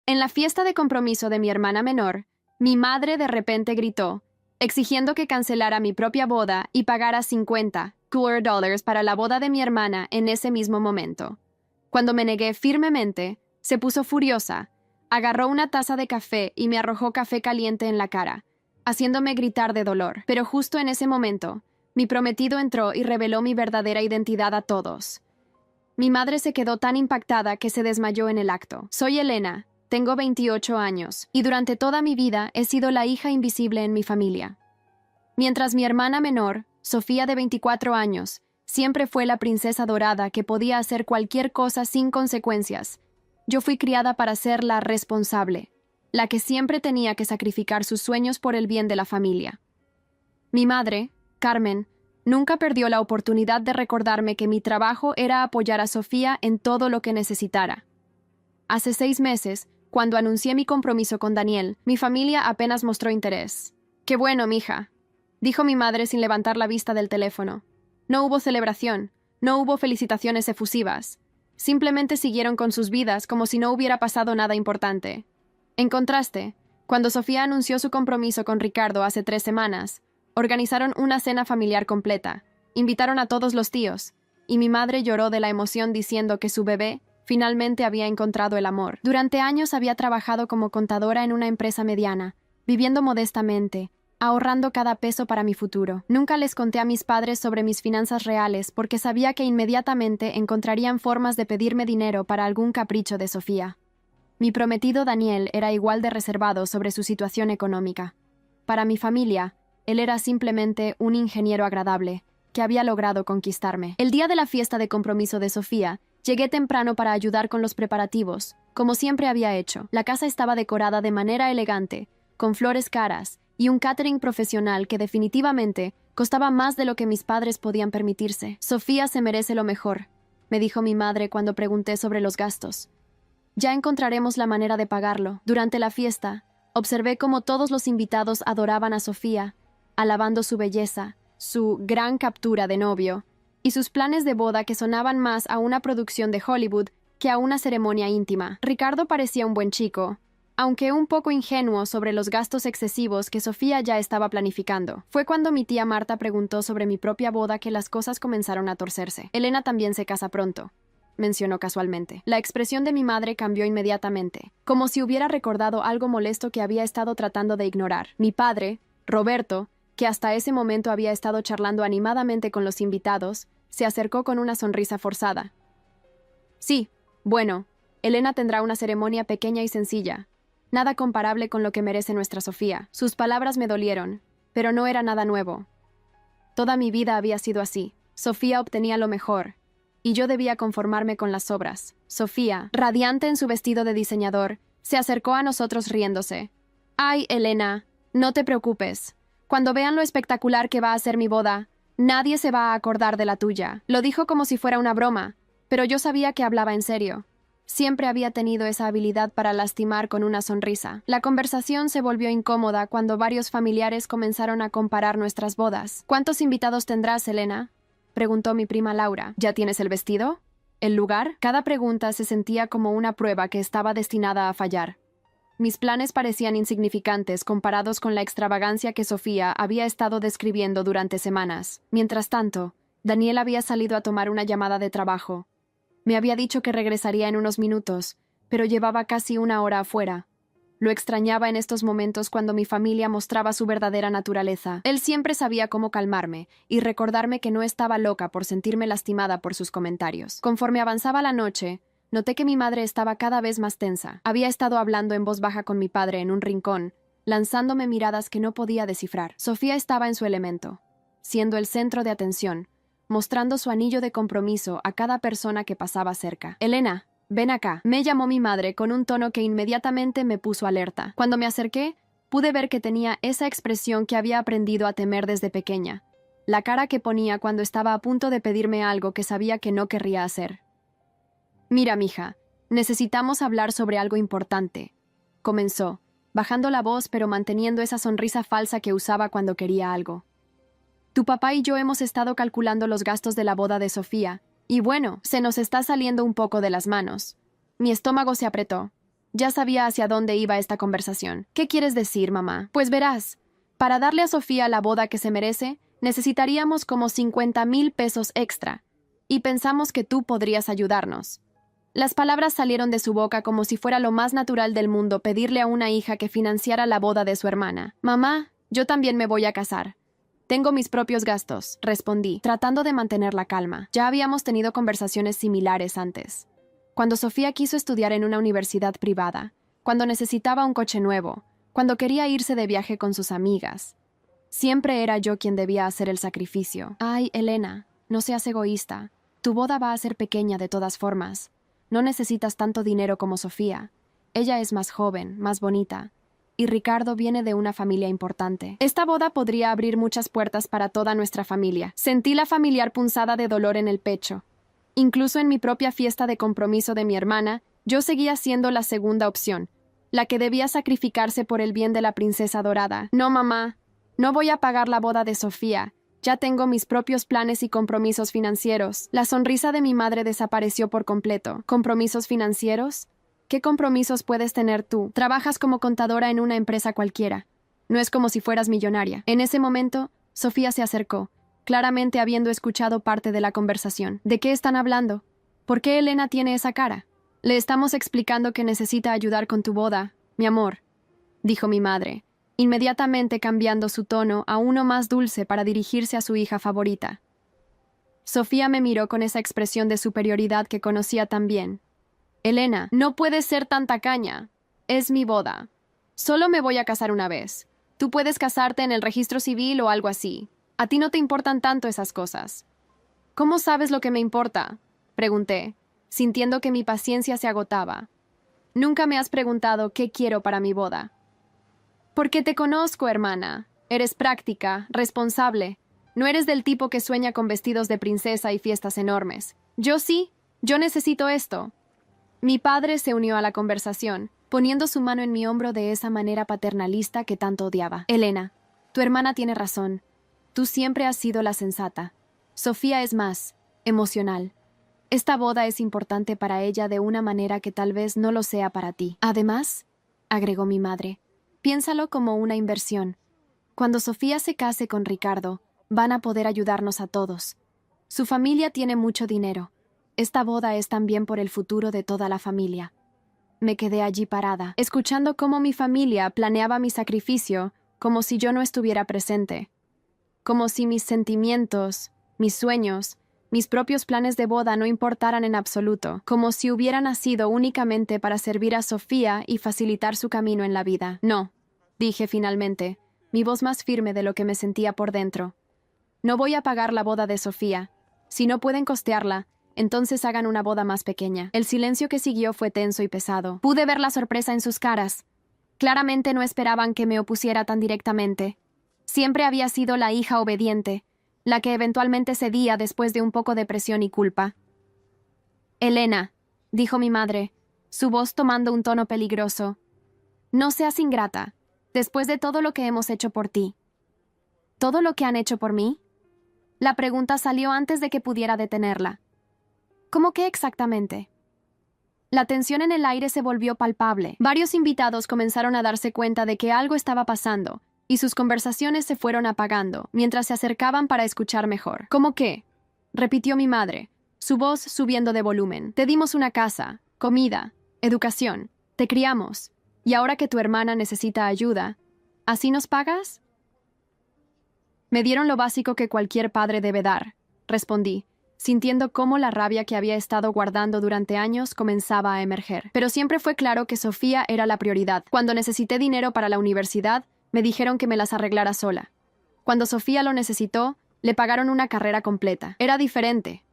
En la fiesta de compromiso de mi hermana menor, mi madre de repente gritó, exigiendo que cancelara mi propia boda y pagara $50 para la boda de mi hermana en ese mismo momento. Cuando me negué firmemente, se puso furiosa, agarró una taza de café y me arrojó café caliente en la cara, haciéndome gritar de dolor. Pero justo en ese momento, mi prometido entró y reveló mi verdadera identidad a todos. Mi madre se quedó tan impactada que se desmayó en el acto. Soy Elena, tengo 28 años, y durante toda mi vida he sido la hija invisible en mi familia. Mientras mi hermana menor, Sofía de 24 años, siempre fue la princesa dorada que podía hacer cualquier cosa sin consecuencias, yo fui criada para ser la responsable, la que siempre tenía que sacrificar sus sueños por el bien de la familia. Mi madre, Carmen, nunca perdió la oportunidad de recordarme que mi trabajo era apoyar a Sofía en todo lo que necesitara. Hace 6 meses, cuando anuncié mi compromiso con Daniel, mi familia apenas mostró interés. «Qué bueno, mija», dijo mi madre sin levantar la vista del teléfono. No hubo celebración, no hubo felicitaciones efusivas. Simplemente siguieron con sus vidas como si no hubiera pasado nada importante. En contraste, cuando Sofía anunció su compromiso con Ricardo hace 3 semanas, organizaron una cena familiar completa, invitaron a todos los tíos, y mi madre lloró de la emoción diciendo que su bebé finalmente había encontrado el amor. Durante años había trabajado como contadora en una empresa mediana, viviendo modestamente, ahorrando cada peso para mi futuro. Nunca les conté a mis padres sobre mis finanzas reales porque sabía que inmediatamente encontrarían formas de pedirme dinero para algún capricho de Sofía. Mi prometido Daniel era igual de reservado sobre su situación económica. Para mi familia, él era simplemente un ingeniero agradable, que había logrado conquistarme. El día de la fiesta de compromiso de Sofía, llegué temprano para ayudar con los preparativos, como siempre había hecho. La casa estaba decorada de manera elegante, con flores caras, y un catering profesional que definitivamente costaba más de lo que mis padres podían permitirse. Sofía se merece lo mejor, me dijo mi madre cuando pregunté sobre los gastos. Ya encontraremos la manera de pagarlo. Durante la fiesta, observé cómo todos los invitados adoraban a Sofía, alabando su belleza, su gran captura de novio, y sus planes de boda que sonaban más a una producción de Hollywood que a una ceremonia íntima. Ricardo parecía un buen chico, aunque un poco ingenuo sobre los gastos excesivos que Sofía ya estaba planificando. Fue cuando mi tía Marta preguntó sobre mi propia boda que las cosas comenzaron a torcerse. Elena también se casa pronto, mencionó casualmente. La expresión de mi madre cambió inmediatamente, como si hubiera recordado algo molesto que había estado tratando de ignorar. Mi padre, Roberto, que hasta ese momento había estado charlando animadamente con los invitados, se acercó con una sonrisa forzada. Sí, bueno, Elena tendrá una ceremonia pequeña y sencilla. Nada comparable con lo que merece nuestra Sofía. Sus palabras me dolieron, pero no era nada nuevo. Toda mi vida había sido así. Sofía obtenía lo mejor, y yo debía conformarme con las sobras. Sofía, radiante en su vestido de diseñador, se acercó a nosotros riéndose. «Ay, Elena, no te preocupes. Cuando vean lo espectacular que va a ser mi boda, nadie se va a acordar de la tuya». Lo dijo como si fuera una broma, pero yo sabía que hablaba en serio. Siempre había tenido esa habilidad para lastimar con una sonrisa. La conversación se volvió incómoda cuando varios familiares comenzaron a comparar nuestras bodas. «¿Cuántos invitados tendrás, Elena?», preguntó mi prima Laura. «¿Ya tienes el vestido? ¿El lugar?». Cada pregunta se sentía como una prueba que estaba destinada a fallar. Mis planes parecían insignificantes comparados con la extravagancia que Sofía había estado describiendo durante semanas. Mientras tanto, Daniel había salido a tomar una llamada de trabajo. Me había dicho que regresaría en unos minutos, pero llevaba casi 1 hora afuera. Lo extrañaba en estos momentos cuando mi familia mostraba su verdadera naturaleza. Él siempre sabía cómo calmarme y recordarme que no estaba loca por sentirme lastimada por sus comentarios. Conforme avanzaba la noche, noté que mi madre estaba cada vez más tensa. Había estado hablando en voz baja con mi padre en un rincón, lanzándome miradas que no podía descifrar. Sofía estaba en su elemento, siendo el centro de atención, mostrando su anillo de compromiso a cada persona que pasaba cerca. «Elena, ven acá», me llamó mi madre con un tono que inmediatamente me puso alerta. Cuando me acerqué, pude ver que tenía esa expresión que había aprendido a temer desde pequeña, la cara que ponía cuando estaba a punto de pedirme algo que sabía que no querría hacer. «Mira, mija, necesitamos hablar sobre algo importante», comenzó, bajando la voz pero manteniendo esa sonrisa falsa que usaba cuando quería algo. «Tu papá y yo hemos estado calculando los gastos de la boda de Sofía, y bueno, se nos está saliendo un poco de las manos». Mi estómago se apretó. Ya sabía hacia dónde iba esta conversación. ¿Qué quieres decir, mamá? Pues verás, para darle a Sofía la boda que se merece, necesitaríamos como 50,000 pesos extra, y pensamos que tú podrías ayudarnos. Las palabras salieron de su boca como si fuera lo más natural del mundo pedirle a una hija que financiara la boda de su hermana. Mamá, yo también me voy a casar. Tengo mis propios gastos, respondí, tratando de mantener la calma. Ya habíamos tenido conversaciones similares antes. Cuando Sofía quiso estudiar en una universidad privada, cuando necesitaba un coche nuevo, cuando quería irse de viaje con sus amigas. Siempre era yo quien debía hacer el sacrificio. Ay, Elena, no seas egoísta. Tu boda va a ser pequeña de todas formas. No necesitas tanto dinero como Sofía. Ella es más joven, más bonita. Y Ricardo viene de una familia importante. Esta boda podría abrir muchas puertas para toda nuestra familia. Sentí la familiar punzada de dolor en el pecho. Incluso en mi propia fiesta de compromiso de mi hermana, yo seguía siendo la segunda opción, la que debía sacrificarse por el bien de la princesa dorada. No, mamá, no voy a pagar la boda de Sofía. Ya tengo mis propios planes y compromisos financieros. La sonrisa de mi madre desapareció por completo. ¿Compromisos financieros? ¿Qué compromisos puedes tener tú? Trabajas como contadora en una empresa cualquiera. No es como si fueras millonaria. En ese momento, Sofía se acercó, claramente habiendo escuchado parte de la conversación. ¿De qué están hablando? ¿Por qué Elena tiene esa cara? Le estamos explicando que necesita ayudar con tu boda, mi amor, dijo mi madre, inmediatamente cambiando su tono a uno más dulce para dirigirse a su hija favorita. Sofía me miró con esa expresión de superioridad que conocía tan bien. Elena, no puedes ser tan tacaña. Es mi boda. Solo me voy a casar una vez. Tú puedes casarte en el registro civil o algo así. A ti no te importan tanto esas cosas. ¿Cómo sabes lo que me importa? Pregunté, sintiendo que mi paciencia se agotaba. Nunca me has preguntado qué quiero para mi boda. Porque te conozco, hermana. Eres práctica, responsable. No eres del tipo que sueña con vestidos de princesa y fiestas enormes. Yo sí, yo necesito esto. Mi padre se unió a la conversación, poniendo su mano en mi hombro de esa manera paternalista que tanto odiaba. Elena, tu hermana tiene razón. Tú siempre has sido la sensata. Sofía es más emocional. Esta boda es importante para ella de una manera que tal vez no lo sea para ti. Además, agregó mi madre, piénsalo como una inversión. Cuando Sofía se case con Ricardo, van a poder ayudarnos a todos. Su familia tiene mucho dinero. Esta boda es también por el futuro de toda la familia. Me quedé allí parada, escuchando cómo mi familia planeaba mi sacrificio como si yo no estuviera presente. Como si mis sentimientos, mis sueños, mis propios planes de boda no importaran en absoluto, como si hubiera nacido únicamente para servir a Sofía y facilitar su camino en la vida. No, dije finalmente, mi voz más firme de lo que me sentía por dentro. No voy a pagar la boda de Sofía. Si no pueden costearla, entonces hagan una boda más pequeña. El silencio que siguió fue tenso y pesado. Pude ver la sorpresa en sus caras. Claramente no esperaban que me opusiera tan directamente. Siempre había sido la hija obediente, la que eventualmente cedía después de un poco de presión y culpa. Elena, dijo mi madre, su voz tomando un tono peligroso, no seas ingrata, después de todo lo que hemos hecho por ti. ¿Todo lo que han hecho por mí? La pregunta salió antes de que pudiera detenerla. ¿Cómo qué exactamente? La tensión en el aire se volvió palpable. Varios invitados comenzaron a darse cuenta de que algo estaba pasando, y sus conversaciones se fueron apagando, mientras se acercaban para escuchar mejor. ¿Cómo qué? Repitió mi madre, su voz subiendo de volumen. Te dimos una casa, comida, educación, te criamos, y ahora que tu hermana necesita ayuda, ¿así nos pagas? Me dieron lo básico que cualquier padre debe dar, respondí, sintiendo cómo la rabia que había estado guardando durante años comenzaba a emerger. Pero siempre fue claro que Sofía era la prioridad. Cuando necesité dinero para la universidad, me dijeron que me las arreglara sola. Cuando Sofía lo necesitó, le pagaron una carrera completa. Era diferente,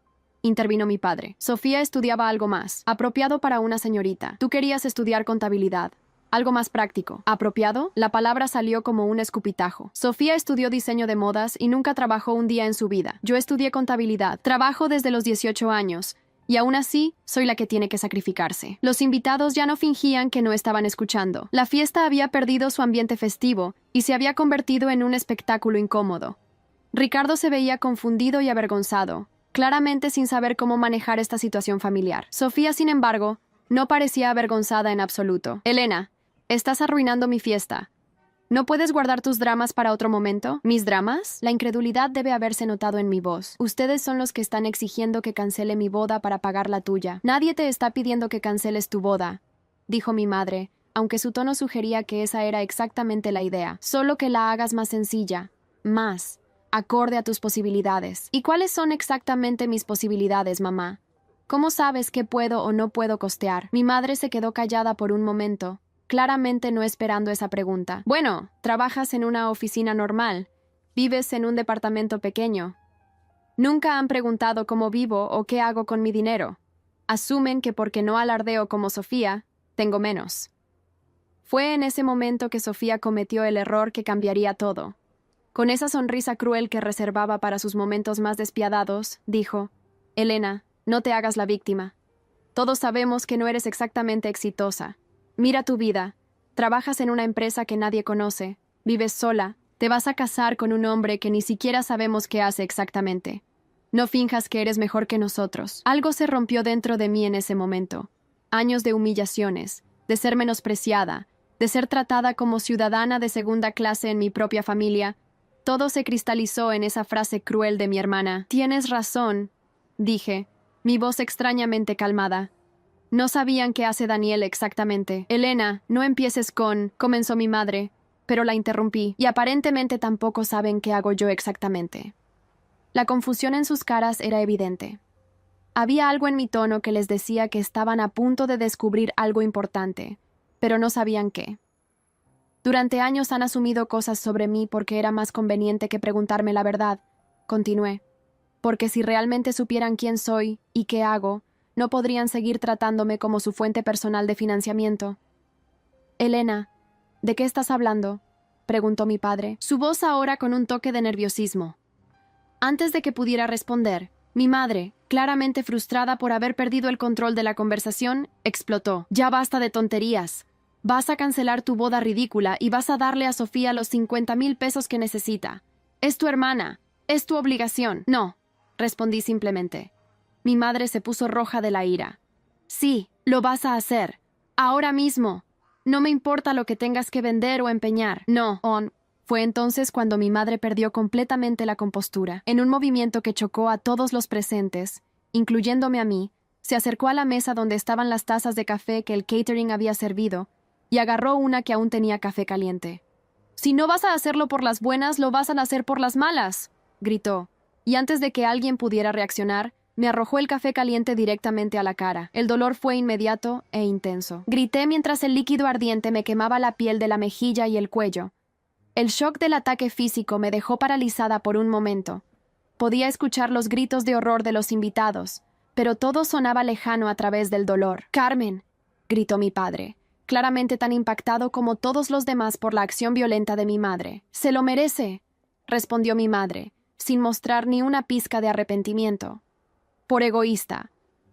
intervino mi padre. Sofía estudiaba algo más, apropiado para una señorita. Tú querías estudiar contabilidad. Algo más práctico. ¿Apropiado? La palabra salió como un escupitajo. Sofía estudió diseño de modas y nunca trabajó un día en su vida. Yo estudié contabilidad. Trabajo desde los 18 años. Y aún así, soy la que tiene que sacrificarse. Los invitados ya no fingían que no estaban escuchando. La fiesta había perdido su ambiente festivo y se había convertido en un espectáculo incómodo. Ricardo se veía confundido y avergonzado, claramente sin saber cómo manejar esta situación familiar. Sofía, sin embargo, No parecía avergonzada en absoluto. Elena, estás arruinando mi fiesta. ¿No puedes guardar tus dramas para otro momento? ¿Mis dramas? La incredulidad debe haberse notado en mi voz. Ustedes son los que están exigiendo que cancele mi boda para pagar la tuya. Nadie te está pidiendo que canceles tu boda, dijo mi madre, aunque su tono sugería que esa era exactamente la idea. Solo que la hagas más sencilla, más, acorde a tus posibilidades. ¿Y cuáles son exactamente mis posibilidades, mamá? ¿Cómo sabes qué puedo o no puedo costear? Mi madre se quedó callada por un momento, claramente no esperando esa pregunta. Bueno, trabajas en una oficina normal. Vives en un departamento pequeño. Nunca han preguntado cómo vivo o qué hago con mi dinero. Asumen que porque no alardeo como Sofía, tengo menos. Fue en ese momento que Sofía cometió el error que cambiaría todo. Con esa sonrisa cruel que reservaba para sus momentos más despiadados, dijo: Elena, no te hagas la víctima. Todos sabemos que no eres exactamente exitosa. Mira tu vida. Trabajas en una empresa que nadie conoce. Vives sola. Te vas a casar con un hombre que ni siquiera sabemos qué hace exactamente. No finjas que eres mejor que nosotros. Algo se rompió dentro de mí en ese momento. Años de humillaciones, de ser menospreciada, de ser tratada como ciudadana de segunda clase en mi propia familia. Todo se cristalizó en esa frase cruel de mi hermana. Tienes razón, dije, mi voz extrañamente calmada. No sabían qué hace Daniel exactamente. Elena, no empieces con, comenzó mi madre, pero la interrumpí, y aparentemente tampoco saben qué hago yo exactamente. La confusión en sus caras era evidente. Había algo en mi tono que les decía que estaban a punto de descubrir algo importante, pero no sabían qué. Durante años han asumido cosas sobre mí porque era más conveniente que preguntarme la verdad, continué, porque si realmente supieran quién soy y qué hago, no podrían seguir tratándome como su fuente personal de financiamiento. Elena, ¿de qué estás hablando?, preguntó mi padre, su voz ahora con un toque de nerviosismo. Antes de que pudiera responder, mi madre, claramente frustrada por haber perdido el control de la conversación, explotó. Ya basta de tonterías. Vas a cancelar tu boda ridícula y vas a darle a Sofía los 50,000 pesos que necesita. Es tu hermana. Es tu obligación. No, respondí simplemente. Mi madre se puso roja de la ira. Sí, lo vas a hacer. Ahora mismo. No me importa lo que tengas que vender o empeñar. No, Fue entonces cuando mi madre perdió completamente la compostura. En un movimiento que chocó a todos los presentes, incluyéndome a mí, se acercó a la mesa donde estaban las tazas de café que el catering había servido y agarró una que aún tenía café caliente. «Si no vas a hacerlo por las buenas, lo vas a hacer por las malas», gritó, y antes de que alguien pudiera reaccionar, me arrojó el café caliente directamente a la cara. El dolor fue inmediato e intenso. Grité mientras el líquido ardiente me quemaba la piel de la mejilla y el cuello. El shock del ataque físico me dejó paralizada por un momento. Podía escuchar los gritos de horror de los invitados, pero todo sonaba lejano a través del dolor. «¡Carmen!», gritó mi padre, claramente tan impactado como todos los demás por la acción violenta de mi madre. «Se lo merece», respondió mi madre, sin mostrar ni una pizca de arrepentimiento. «Por egoísta,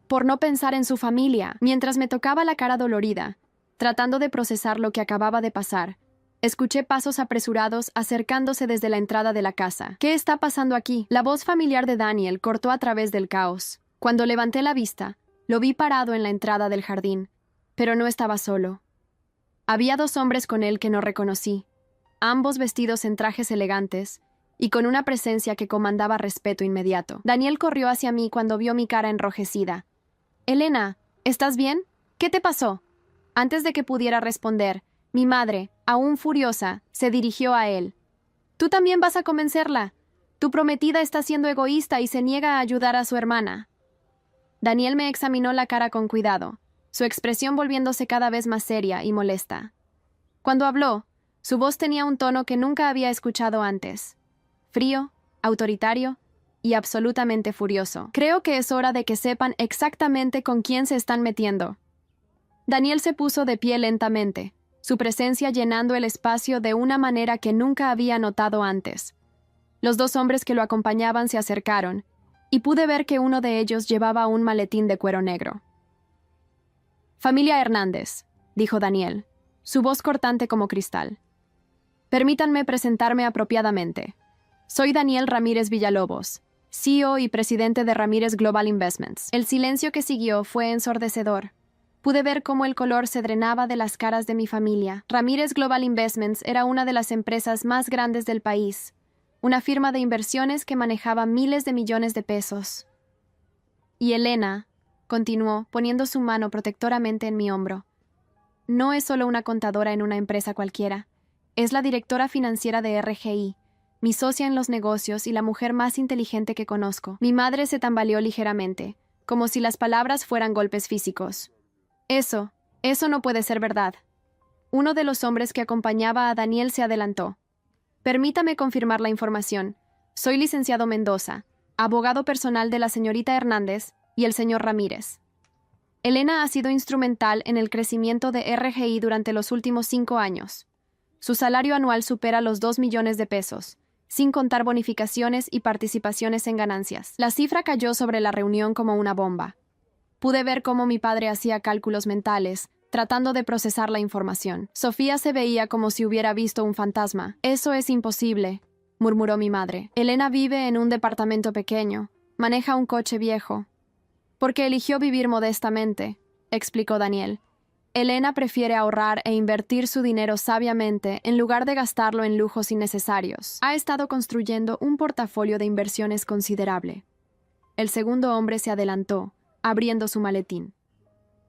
por no pensar en su familia». Mientras me tocaba la cara dolorida, tratando de procesar lo que acababa de pasar, escuché pasos apresurados acercándose desde la entrada de la casa. «¿Qué está pasando aquí?». La voz familiar de Daniel cortó a través del caos. Cuando levanté la vista, lo vi parado en la entrada del jardín, pero no estaba solo. Había 2 hombres con él que no reconocí, ambos vestidos en trajes elegantes y con una presencia que comandaba respeto inmediato. Daniel corrió hacia mí cuando vio mi cara enrojecida. «Elena, ¿estás bien? ¿Qué te pasó?». Antes de que pudiera responder, mi madre, aún furiosa, se dirigió a él. «Tú también vas a convencerla. Tu prometida está siendo egoísta y se niega a ayudar a su hermana». Daniel me examinó la cara con cuidado, su expresión volviéndose cada vez más seria y molesta. Cuando habló, su voz tenía un tono que nunca había escuchado antes. Frío, autoritario y absolutamente furioso. «Creo que es hora de que sepan exactamente con quién se están metiendo». Daniel se puso de pie lentamente, su presencia llenando el espacio de una manera que nunca había notado antes. Los 2 hombres que lo acompañaban se acercaron, y pude ver que uno de ellos llevaba un maletín de cuero negro. «Familia Hernández», dijo Daniel, su voz cortante como cristal. «Permítanme presentarme apropiadamente. Soy Daniel Ramírez Villalobos, CEO y presidente de Ramírez Global Investments». El silencio que siguió fue ensordecedor. Pude ver cómo el color se drenaba de las caras de mi familia. Ramírez Global Investments era una de las empresas más grandes del país, una firma de inversiones que manejaba miles de millones de pesos. Y Elena, continuó, poniendo su mano protectoramente en mi hombro, no es solo una contadora en una empresa cualquiera, es la directora financiera de RGI, mi socia en los negocios y la mujer más inteligente que conozco. Mi madre se tambaleó ligeramente, como si las palabras fueran golpes físicos. Eso no puede ser verdad. Uno de los hombres que acompañaba a Daniel se adelantó. Permítame confirmar la información. Soy licenciado Mendoza, abogado personal de la señorita Hernández y el señor Ramírez. Elena ha sido instrumental en el crecimiento de RGI durante los últimos 5 años. Su salario anual supera los 2 millones de pesos, sin contar bonificaciones y participaciones en ganancias. La cifra cayó sobre la reunión como una bomba. Pude ver cómo mi padre hacía cálculos mentales, tratando de procesar la información. Sofía se veía como si hubiera visto un fantasma. Eso es imposible, murmuró mi madre. Elena vive en un departamento pequeño, maneja un coche viejo. Porque eligió vivir modestamente, explicó Daniel. Elena prefiere ahorrar e invertir su dinero sabiamente en lugar de gastarlo en lujos innecesarios. Ha estado construyendo un portafolio de inversiones considerable. El segundo hombre se adelantó, abriendo su maletín.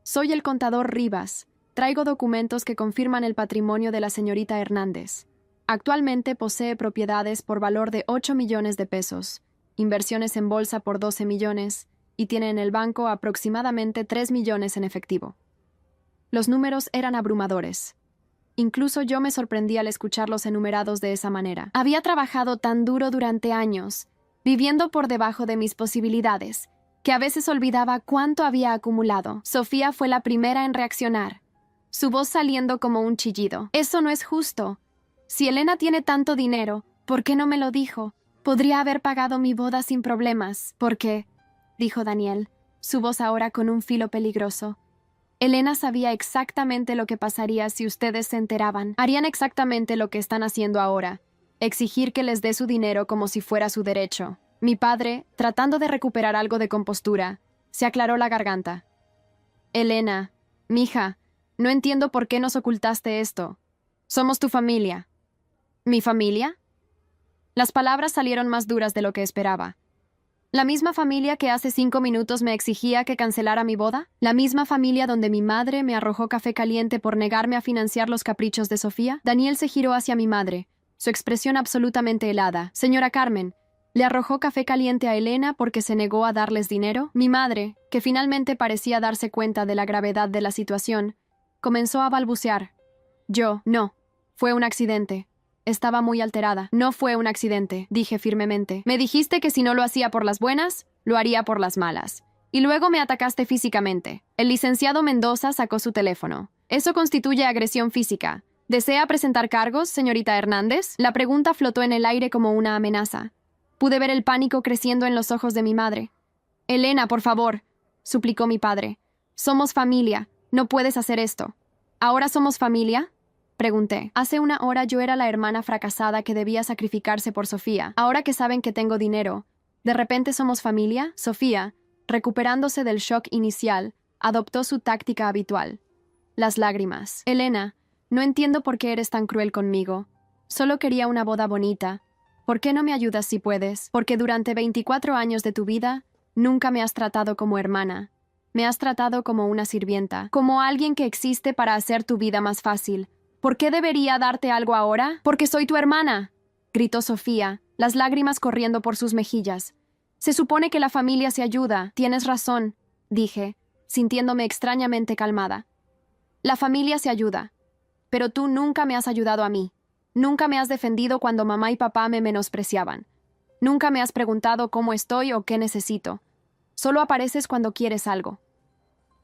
Soy el contador Rivas. Traigo documentos que confirman el patrimonio de la señorita Hernández. Actualmente posee propiedades por valor de 8 millones de pesos, inversiones en bolsa por 12 millones y tiene en el banco aproximadamente 3 millones en efectivo. Los números eran abrumadores. Incluso yo me sorprendí al escucharlos enumerados de esa manera. Había trabajado tan duro durante años, viviendo por debajo de mis posibilidades, que a veces olvidaba cuánto había acumulado. Sofía fue la primera en reaccionar, su voz saliendo como un chillido. Eso no es justo. Si Elena tiene tanto dinero, ¿por qué no me lo dijo? Podría haber pagado mi boda sin problemas. ¿Por qué?, dijo Daniel, su voz ahora con un filo peligroso. Elena sabía exactamente lo que pasaría si ustedes se enteraban. Harían exactamente lo que están haciendo ahora, exigir que les dé su dinero como si fuera su derecho. Mi padre, tratando de recuperar algo de compostura, se aclaró la garganta. Elena, mija, no entiendo por qué nos ocultaste esto. Somos tu familia. ¿Mi familia? Las palabras salieron más duras de lo que esperaba. ¿La misma familia que hace 5 minutos me exigía que cancelara mi boda? ¿La misma familia donde mi madre me arrojó café caliente por negarme a financiar los caprichos de Sofía? Daniel se giró hacia mi madre, su expresión absolutamente helada. Señora Carmen, ¿le arrojó café caliente a Elena porque se negó a darles dinero? Mi madre, que finalmente parecía darse cuenta de la gravedad de la situación, comenzó a balbucear. No, fue un accidente. Estaba muy alterada. No fue un accidente, dije firmemente. Me dijiste que si no lo hacía por las buenas, lo haría por las malas. Y luego me atacaste físicamente. El licenciado Mendoza sacó su teléfono. Eso constituye agresión física. ¿Desea presentar cargos, señorita Hernández? La pregunta flotó en el aire como una amenaza. Pude ver el pánico creciendo en los ojos de mi madre. Elena, por favor, suplicó mi padre. Somos familia. No puedes hacer esto. ¿Ahora somos familia?, pregunté. Hace una hora yo era la hermana fracasada que debía sacrificarse por Sofía. Ahora que saben que tengo dinero, ¿de repente somos familia? Sofía, recuperándose del shock inicial, adoptó su táctica habitual. Las lágrimas. Elena, no entiendo por qué eres tan cruel conmigo. Solo quería una boda bonita. ¿Por qué no me ayudas si puedes? Porque durante 24 años de tu vida, nunca me has tratado como hermana. Me has tratado como una sirvienta, como alguien que existe para hacer tu vida más fácil. ¿Por qué debería darte algo ahora? Porque soy tu hermana, gritó Sofía, las lágrimas corriendo por sus mejillas. Se supone que la familia se ayuda. Tienes razón, dije, sintiéndome extrañamente calmada. La familia se ayuda. Pero tú nunca me has ayudado a mí. Nunca me has defendido cuando mamá y papá me menospreciaban. Nunca me has preguntado cómo estoy o qué necesito. Solo apareces cuando quieres algo.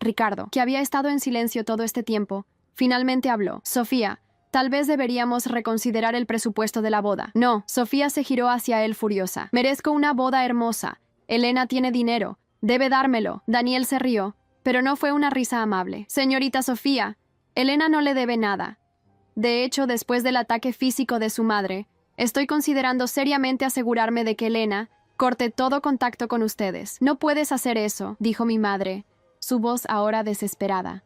Ricardo, que había estado en silencio todo este tiempo, finalmente habló. Sofía, tal vez deberíamos reconsiderar el presupuesto de la boda. No, Sofía se giró hacia él furiosa. Merezco una boda hermosa. Elena tiene dinero. Debe dármelo. Daniel se rió, pero no fue una risa amable. Señorita Sofía, Elena no le debe nada. De hecho, después del ataque físico de su madre, estoy considerando seriamente asegurarme de que Elena corte todo contacto con ustedes. No puedes hacer eso, dijo mi madre, su voz ahora desesperada.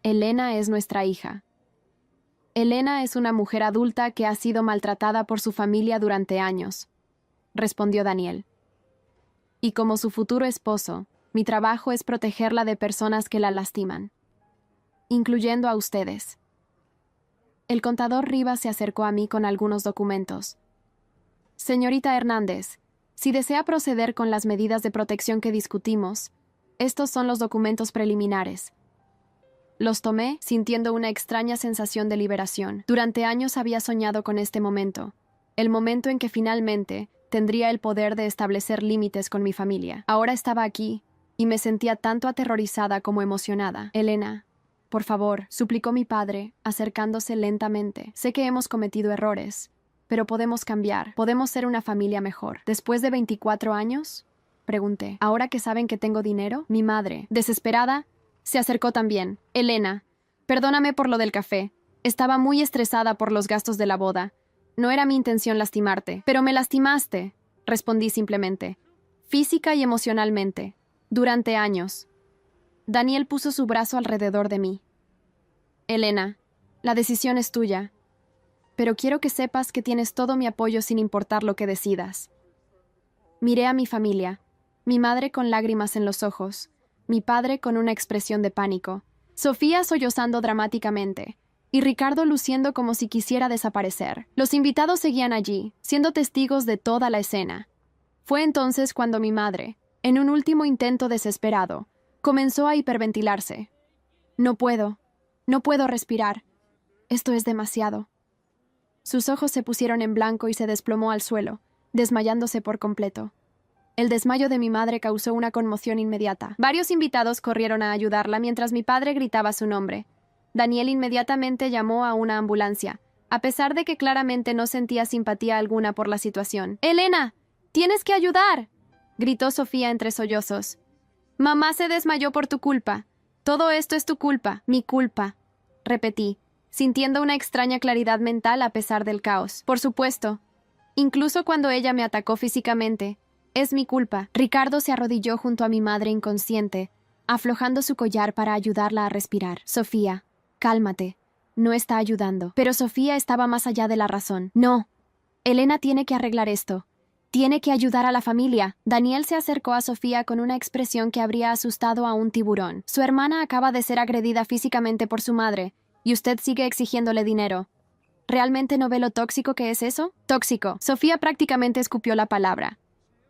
Elena es nuestra hija. Elena es una mujer adulta que ha sido maltratada por su familia durante años, respondió Daniel. Y como su futuro esposo, mi trabajo es protegerla de personas que la lastiman, incluyendo a ustedes. El contador Rivas se acercó a mí con algunos documentos. Señorita Hernández, si desea proceder con las medidas de protección que discutimos, estos son los documentos preliminares. Los tomé, sintiendo una extraña sensación de liberación. Durante años había soñado con este momento, el momento en que finalmente tendría el poder de establecer límites con mi familia. Ahora estaba aquí, y me sentía tanto aterrorizada como emocionada. Elena, por favor, suplicó mi padre, acercándose lentamente. Sé que hemos cometido errores, pero podemos cambiar. Podemos ser una familia mejor. ¿Después de 24 años? Pregunté. ¿Ahora que saben que tengo dinero? Mi madre, desesperada, se acercó también. Elena, perdóname por lo del café. Estaba muy estresada por los gastos de la boda. No era mi intención lastimarte. Pero me lastimaste, respondí simplemente. Física y emocionalmente. Durante años. Daniel puso su brazo alrededor de mí. Elena, la decisión es tuya. Pero quiero que sepas que tienes todo mi apoyo sin importar lo que decidas. Miré a mi familia, mi madre con lágrimas en los ojos, mi padre con una expresión de pánico, Sofía sollozando dramáticamente, y Ricardo luciendo como si quisiera desaparecer. Los invitados seguían allí, siendo testigos de toda la escena. Fue entonces cuando mi madre, en un último intento desesperado, comenzó a hiperventilarse. No puedo respirar. Esto es demasiado. Sus ojos se pusieron en blanco y se desplomó al suelo, desmayándose por completo. El desmayo de mi madre causó una conmoción inmediata. Varios invitados corrieron a ayudarla mientras mi padre gritaba su nombre. Daniel inmediatamente llamó a una ambulancia, a pesar de que claramente no sentía simpatía alguna por la situación. «¡Elena! ¡Tienes que ayudar!», gritó Sofía entre sollozos. «Mamá se desmayó por tu culpa. Todo esto es tu culpa, mi culpa», repetí, sintiendo una extraña claridad mental a pesar del caos. Por supuesto, incluso cuando ella me atacó físicamente, es mi culpa. Ricardo se arrodilló junto a mi madre inconsciente, aflojando su collar para ayudarla a respirar. Sofía, cálmate. No está ayudando. Pero Sofía estaba más allá de la razón. No. Elena tiene que arreglar esto. Tiene que ayudar a la familia. Daniel se acercó a Sofía con una expresión que habría asustado a un tiburón. Su hermana acaba de ser agredida físicamente por su madre, y usted sigue exigiéndole dinero. ¿Realmente no ve lo tóxico que es eso? Tóxico. Sofía prácticamente escupió la palabra.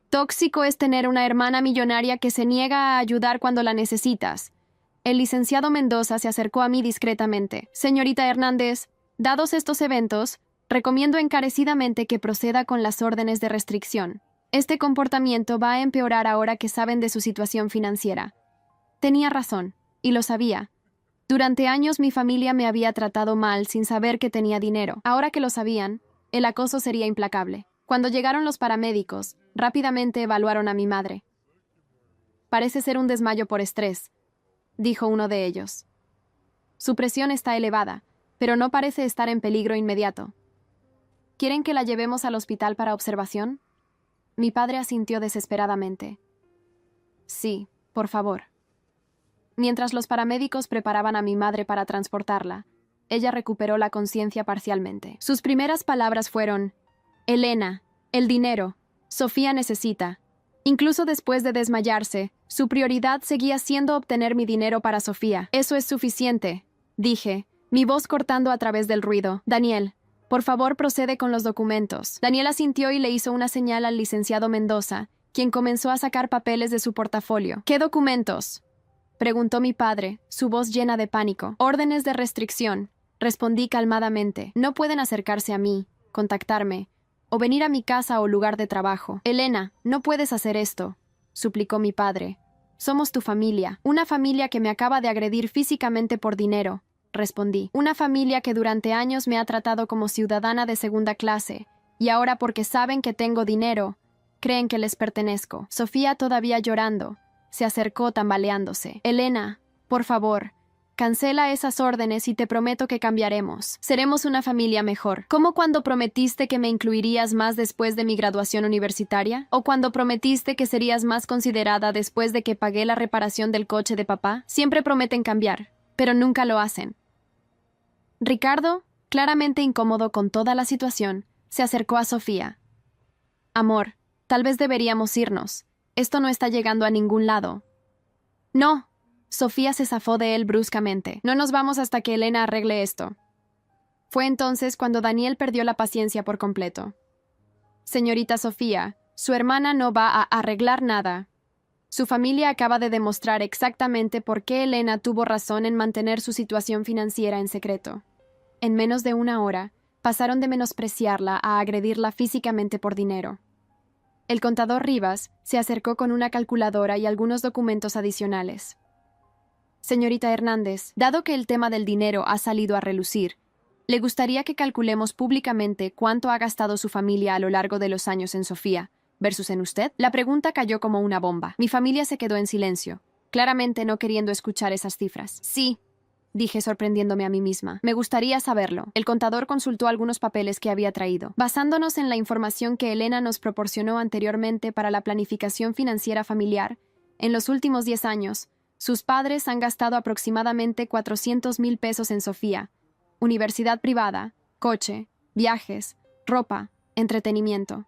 Tóxico es tener una hermana millonaria que se niega a ayudar cuando la necesitas. El licenciado Mendoza se acercó a mí discretamente. Señorita Hernández, dados estos eventos, recomiendo encarecidamente que proceda con las órdenes de restricción. Este comportamiento va a empeorar ahora que saben de su situación financiera. Tenía razón, y lo sabía. Durante años mi familia me había tratado mal sin saber que tenía dinero. Ahora que lo sabían, el acoso sería implacable. Cuando llegaron los paramédicos, rápidamente evaluaron a mi madre. Parece ser un desmayo por estrés, dijo uno de ellos. Su presión está elevada, pero no parece estar en peligro inmediato. ¿Quieren que la llevemos al hospital para observación? Mi padre asintió desesperadamente. Sí, por favor. Mientras los paramédicos preparaban a mi madre para transportarla, ella recuperó la conciencia parcialmente. Sus primeras palabras fueron: «Elena, el dinero. Sofía necesita». Incluso después de desmayarse, su prioridad seguía siendo obtener mi dinero para Sofía. «Eso es suficiente», dije, mi voz cortando a través del ruido. «Daniel, por favor procede con los documentos». Daniel asintió y le hizo una señal al licenciado Mendoza, quien comenzó a sacar papeles de su portafolio. «¿Qué documentos?», preguntó mi padre, su voz llena de pánico. «Órdenes de restricción», respondí calmadamente. «No pueden acercarse a mí, contactarme, o venir a mi casa o lugar de trabajo». «Elena, no puedes hacer esto», suplicó mi padre. «Somos tu familia, una familia que me acaba de agredir físicamente por dinero», respondí. «Una familia que durante años me ha tratado como ciudadana de segunda clase, y ahora porque saben que tengo dinero, creen que les pertenezco». Sofía, todavía llorando, se acercó tambaleándose. «Elena, por favor, cancela esas órdenes y te prometo que cambiaremos. Seremos una familia mejor. ¿Cómo cuando prometiste que me incluirías más después de mi graduación universitaria? ¿O cuando prometiste que serías más considerada después de que pagué la reparación del coche de papá? Siempre prometen cambiar. pero nunca lo hacen. Ricardo, claramente incómodo con toda la situación, se acercó a Sofía. Amor, tal vez deberíamos irnos. Esto no está llegando a ningún lado. No. Sofía se zafó de él bruscamente. No nos vamos hasta que Elena arregle esto. Fue entonces cuando Daniel perdió la paciencia por completo. Señorita Sofía, su hermana no va a arreglar nada. Su familia acaba de demostrar exactamente por qué Elena tuvo razón en mantener su situación financiera en secreto. En menos de una hora, pasaron de menospreciarla a agredirla físicamente por dinero. El contador Rivas se acercó con una calculadora y algunos documentos adicionales. Señorita Hernández, dado que el tema del dinero ha salido a relucir, ¿le gustaría que calculemos públicamente cuánto ha gastado su familia a lo largo de los años en Sofía versus en usted? La pregunta cayó como una bomba. Mi familia se quedó en silencio, claramente no queriendo escuchar esas cifras. Sí, dije sorprendiéndome a mí misma. Me gustaría saberlo. El contador consultó algunos papeles que había traído. Basándonos en la información que Elena nos proporcionó anteriormente para la planificación financiera familiar, en los últimos 10 años, sus padres han gastado aproximadamente 400,000 pesos en Sofía, universidad privada, coche, viajes, ropa, entretenimiento.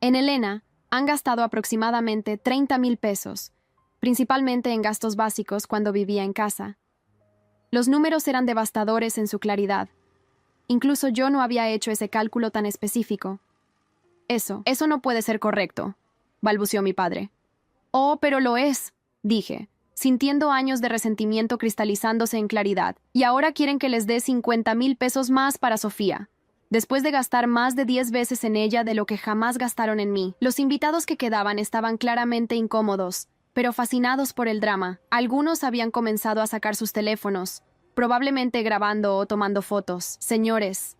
En Elena, han gastado aproximadamente 30,000 pesos, principalmente en gastos básicos cuando vivía en casa. Los números eran devastadores en su claridad. Incluso yo no había hecho ese cálculo tan específico. Eso no puede ser correcto, balbuceó mi padre. Oh, pero lo es, dije, sintiendo años de resentimiento cristalizándose en claridad. Y ahora quieren que les dé 50,000 pesos más para Sofía, después de gastar más de 10 veces en ella de lo que jamás gastaron en mí. Los invitados que quedaban estaban claramente incómodos, pero fascinados por el drama. Algunos habían comenzado a sacar sus teléfonos, probablemente grabando o tomando fotos. Señores,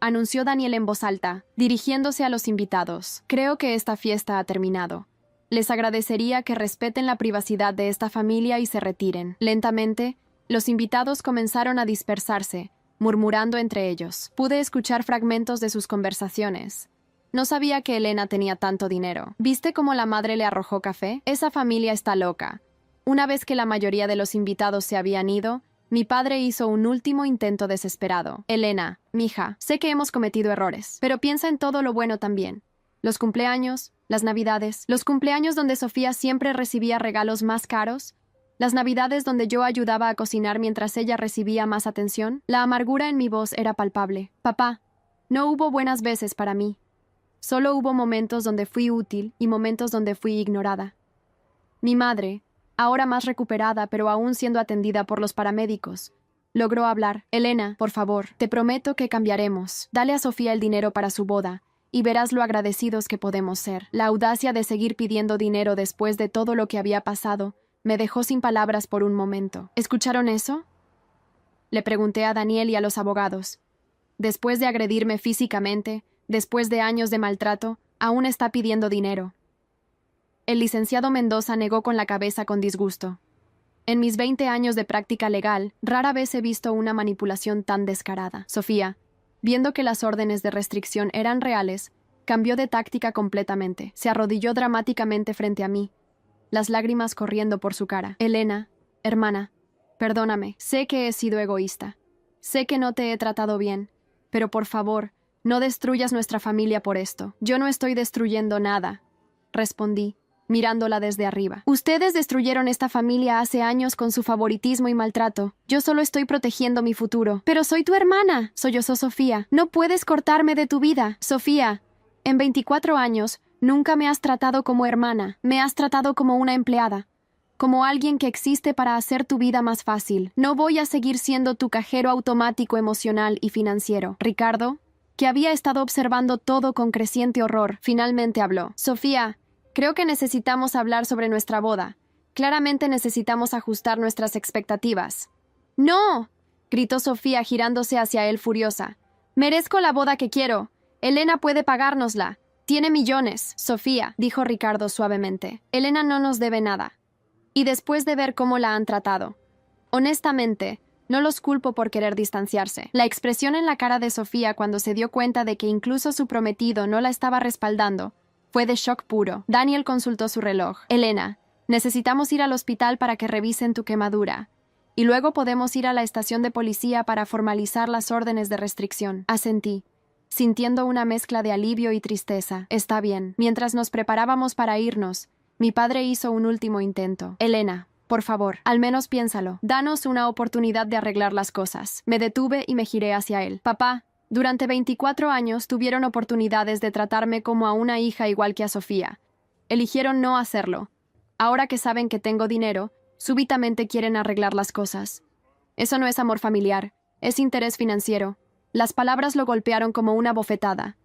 anunció Daniel en voz alta, dirigiéndose a los invitados. Creo que esta fiesta ha terminado. Les agradecería que respeten la privacidad de esta familia y se retiren. Lentamente, los invitados comenzaron a dispersarse, murmurando entre ellos. Pude escuchar fragmentos de sus conversaciones. No sabía que Elena tenía tanto dinero. ¿Viste cómo la madre le arrojó café? Esa familia está loca. Una vez que la mayoría de los invitados se habían ido, mi padre hizo un último intento desesperado. Elena, mija, sé que hemos cometido errores, pero piensa en todo lo bueno también. Los cumpleaños, las navidades, los cumpleaños donde Sofía siempre recibía regalos más caros, las navidades donde yo ayudaba a cocinar mientras ella recibía más atención. La amargura en mi voz era palpable. Papá, no hubo buenas veces para mí. Solo hubo momentos donde fui útil y momentos donde fui ignorada. Mi madre, ahora más recuperada pero aún siendo atendida por los paramédicos, logró hablar. Elena, por favor, te prometo que cambiaremos. Dale a Sofía el dinero para su boda y verás lo agradecidos que podemos ser. La audacia de seguir pidiendo dinero después de todo lo que había pasado me dejó sin palabras por un momento. ¿Escucharon eso? Le pregunté a Daniel y a los abogados. Después de agredirme físicamente, después de años de maltrato, aún está pidiendo dinero. El licenciado Mendoza negó con la cabeza con disgusto. En mis 20 años de práctica legal, rara vez he visto una manipulación tan descarada. Sofía, viendo que las órdenes de restricción eran reales, cambió de táctica completamente. Se arrodilló dramáticamente frente a mí, las lágrimas corriendo por su cara. Elena, hermana, perdóname. Sé que he sido egoísta. Sé que no te he tratado bien, pero por favor, no destruyas nuestra familia por esto. Yo no estoy destruyendo nada, respondí, mirándola desde arriba. Ustedes destruyeron esta familia hace años con su favoritismo y maltrato. Yo solo estoy protegiendo mi futuro. Pero soy tu hermana, sollozó Sofía. No puedes cortarme de tu vida. Sofía, en 24 años, nunca me has tratado como hermana. Me has tratado como una empleada, como alguien que existe para hacer tu vida más fácil. No voy a seguir siendo tu cajero automático emocional y financiero. Ricardo, que había estado observando todo con creciente horror, finalmente habló. Sofía, creo que necesitamos hablar sobre nuestra boda. Claramente necesitamos ajustar nuestras expectativas. ¡No!, gritó Sofía girándose hacia él furiosa. Merezco la boda que quiero. Elena puede pagárnosla. Tiene millones. Sofía, dijo Ricardo suavemente. Elena no nos debe nada. Y después de ver cómo la han tratado, honestamente, no los culpo por querer distanciarse. La expresión en la cara de Sofía cuando se dio cuenta de que incluso su prometido no la estaba respaldando fue de shock puro. Daniel consultó su reloj. Elena, necesitamos ir al hospital para que revisen tu quemadura. Y luego podemos ir a la estación de policía para formalizar las órdenes de restricción. Asentí, sintiendo una mezcla de alivio y tristeza. Está bien. Mientras nos preparábamos para irnos, mi padre hizo un último intento. Elena, por favor, al menos piénsalo. Danos una oportunidad de arreglar las cosas. Me detuve y me giré hacia él. Papá, durante 24 años tuvieron oportunidades de tratarme como a una hija igual que a Sofía. Eligieron no hacerlo. Ahora que saben que tengo dinero, súbitamente quieren arreglar las cosas. Eso no es amor familiar, es interés financiero. Las palabras lo golpearon como una bofetada.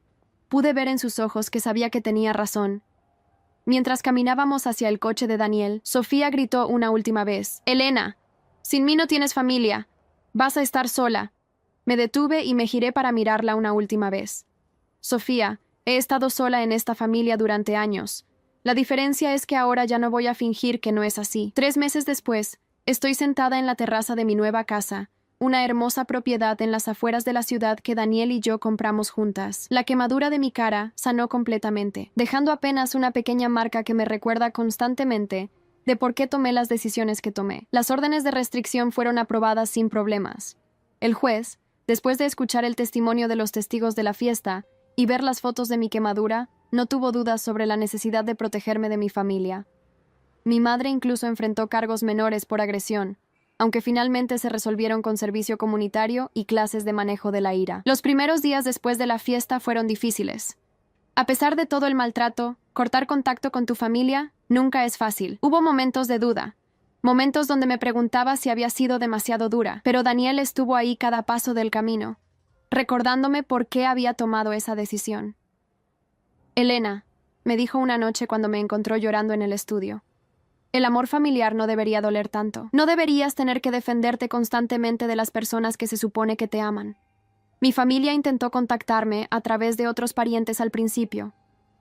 Pude ver en sus ojos que sabía que tenía razón. Mientras caminábamos hacia el coche de Daniel, Sofía gritó una última vez. «Elena, sin mí no tienes familia. Vas a estar sola». Me detuve y me giré para mirarla una última vez. «Sofía, he estado sola en esta familia durante años. La diferencia es que ahora ya no voy a fingir que no es así». 3 meses después, estoy sentada en la terraza de mi nueva casa, una hermosa propiedad en las afueras de la ciudad que Daniel y yo compramos juntas. La quemadura de mi cara sanó completamente, dejando apenas una pequeña marca que me recuerda constantemente de por qué tomé las decisiones que tomé. Las órdenes de restricción fueron aprobadas sin problemas. El juez, después de escuchar el testimonio de los testigos de la fiesta y ver las fotos de mi quemadura, no tuvo dudas sobre la necesidad de protegerme de mi familia. Mi madre incluso enfrentó cargos menores por agresión, aunque finalmente se resolvieron con servicio comunitario y clases de manejo de la ira. Los primeros días después de la fiesta fueron difíciles. A pesar de todo el maltrato, cortar contacto con tu familia nunca es fácil. Hubo momentos de duda, momentos donde me preguntaba si había sido demasiado dura, pero Daniel estuvo ahí cada paso del camino, recordándome por qué había tomado esa decisión. «Elena», me dijo una noche cuando me encontró llorando en el estudio, «el amor familiar no debería doler tanto. No deberías tener que defenderte constantemente de las personas que se supone que te aman. Mi familia intentó contactarme a través de otros parientes al principio.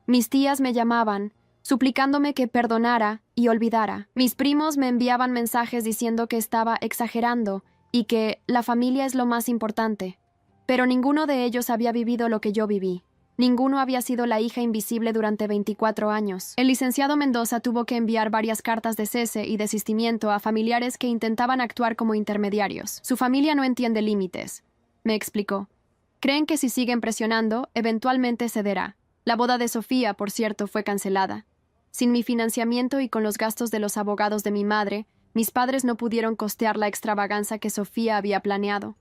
Mis tías me llamaban, suplicándome que perdonara y olvidara. Mis primos me enviaban mensajes diciendo que estaba exagerando y que la familia es lo más importante. Pero ninguno de ellos había vivido lo que yo viví. Ninguno había sido la hija invisible durante 24 años. El licenciado Mendoza tuvo que enviar varias cartas de cese y desistimiento a familiares que intentaban actuar como intermediarios. Su familia no entiende límites, me explicó. Creen que si siguen presionando, eventualmente cederá. La boda de Sofía, por cierto, fue cancelada. Sin mi financiamiento y con los gastos de los abogados de mi madre, mis padres no pudieron costear la extravaganza que Sofía había planeado.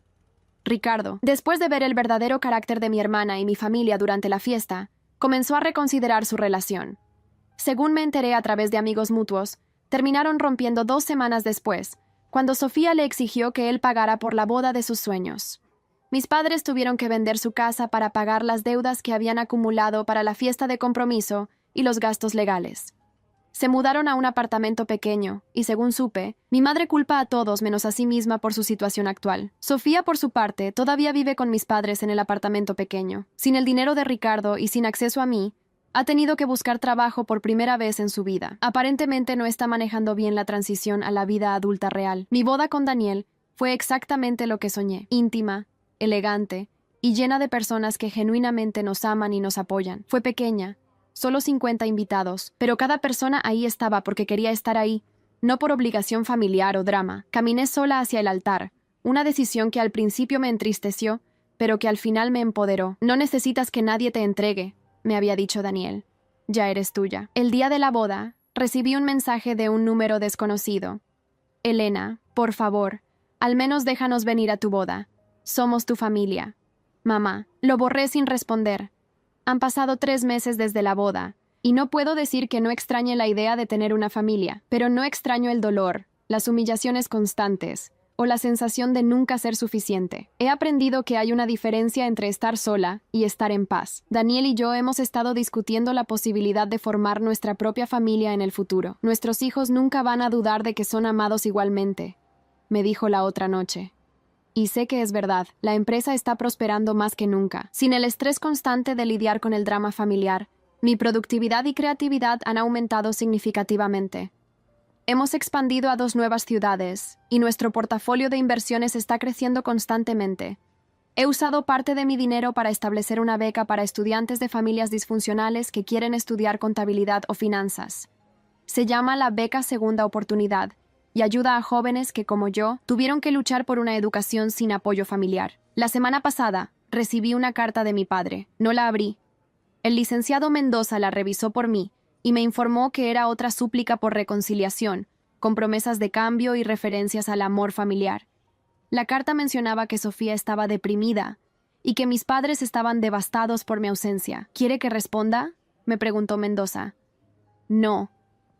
Ricardo, después de ver el verdadero carácter de mi hermana y mi familia durante la fiesta, comenzó a reconsiderar su relación. Según me enteré a través de amigos mutuos, terminaron rompiendo 2 semanas después, cuando Sofía le exigió que él pagara por la boda de sus sueños. Mis padres tuvieron que vender su casa para pagar las deudas que habían acumulado para la fiesta de compromiso y los gastos legales. Se mudaron a un apartamento pequeño, y según supe, mi madre culpa a todos menos a sí misma por su situación actual. Sofía, por su parte, todavía vive con mis padres en el apartamento pequeño. Sin el dinero de Ricardo y sin acceso a mí, ha tenido que buscar trabajo por primera vez en su vida. Aparentemente no está manejando bien la transición a la vida adulta real. Mi boda con Daniel fue exactamente lo que soñé. Íntima, elegante y llena de personas que genuinamente nos aman y nos apoyan. Fue pequeña. Solo 50 invitados, pero cada persona ahí estaba porque quería estar ahí, no por obligación familiar o drama. Caminé sola hacia el altar, una decisión que al principio me entristeció, pero que al final me empoderó. «No necesitas que nadie te entregue», me había dicho Daniel. «Ya eres tuya». El día de la boda, recibí un mensaje de un número desconocido. «Elena, por favor, al menos déjanos venir a tu boda. Somos tu familia». «Mamá». Lo borré sin responder. Han pasado 3 meses desde la boda, y no puedo decir que no extrañe la idea de tener una familia, pero no extraño el dolor, las humillaciones constantes, o la sensación de nunca ser suficiente. He aprendido que hay una diferencia entre estar sola y estar en paz. Daniel y yo hemos estado discutiendo la posibilidad de formar nuestra propia familia en el futuro. Nuestros hijos nunca van a dudar de que son amados igualmente, me dijo la otra noche. Y sé que es verdad, la empresa está prosperando más que nunca. Sin el estrés constante de lidiar con el drama familiar, mi productividad y creatividad han aumentado significativamente. Hemos expandido a 2 nuevas ciudades, y nuestro portafolio de inversiones está creciendo constantemente. He usado parte de mi dinero para establecer una beca para estudiantes de familias disfuncionales que quieren estudiar contabilidad o finanzas. Se llama la Beca Segunda Oportunidad, y ayuda a jóvenes que, como yo, tuvieron que luchar por una educación sin apoyo familiar. La semana pasada, recibí una carta de mi padre. No la abrí. El licenciado Mendoza la revisó por mí y me informó que era otra súplica por reconciliación, con promesas de cambio y referencias al amor familiar. La carta mencionaba que Sofía estaba deprimida y que mis padres estaban devastados por mi ausencia. ¿Quiere que responda?, me preguntó Mendoza. No,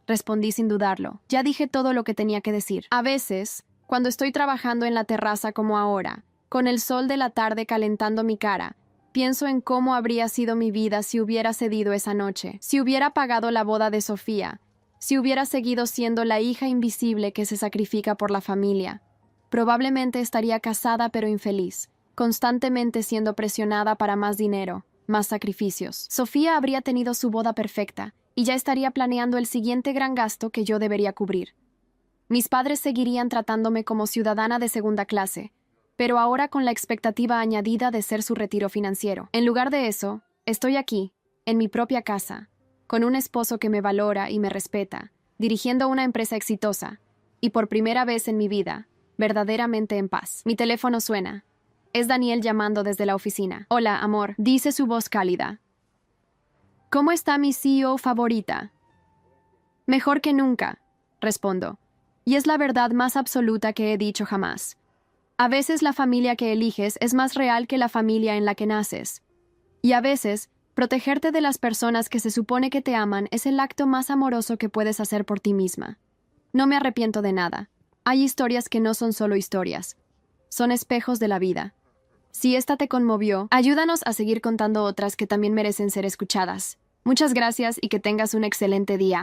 respondí sin dudarlo. Ya dije todo lo que tenía que decir. A veces, cuando estoy trabajando en la terraza como ahora, con el sol de la tarde calentando mi cara, pienso en cómo habría sido mi vida si hubiera cedido esa noche, si hubiera pagado la boda de Sofía, si hubiera seguido siendo la hija invisible que se sacrifica por la familia. Probablemente estaría casada pero infeliz, constantemente siendo presionada para más dinero, más sacrificios. Sofía habría tenido su boda perfecta y ya estaría planeando el siguiente gran gasto que yo debería cubrir. Mis padres seguirían tratándome como ciudadana de segunda clase, pero ahora con la expectativa añadida de ser su retiro financiero. En lugar de eso, estoy aquí, en mi propia casa, con un esposo que me valora y me respeta, dirigiendo una empresa exitosa, y por primera vez en mi vida, verdaderamente en paz. Mi teléfono suena. Es Daniel llamando desde la oficina. Hola, amor, dice su voz cálida. ¿Cómo está mi CEO favorita? Mejor que nunca, respondo. Y es la verdad más absoluta que he dicho jamás. A veces la familia que eliges es más real que la familia en la que naces. Y a veces, protegerte de las personas que se supone que te aman es el acto más amoroso que puedes hacer por ti misma. No me arrepiento de nada. Hay historias que no son solo historias. Son espejos de la vida. Si esta te conmovió, ayúdanos a seguir contando otras que también merecen ser escuchadas. Muchas gracias y que tengas un excelente día.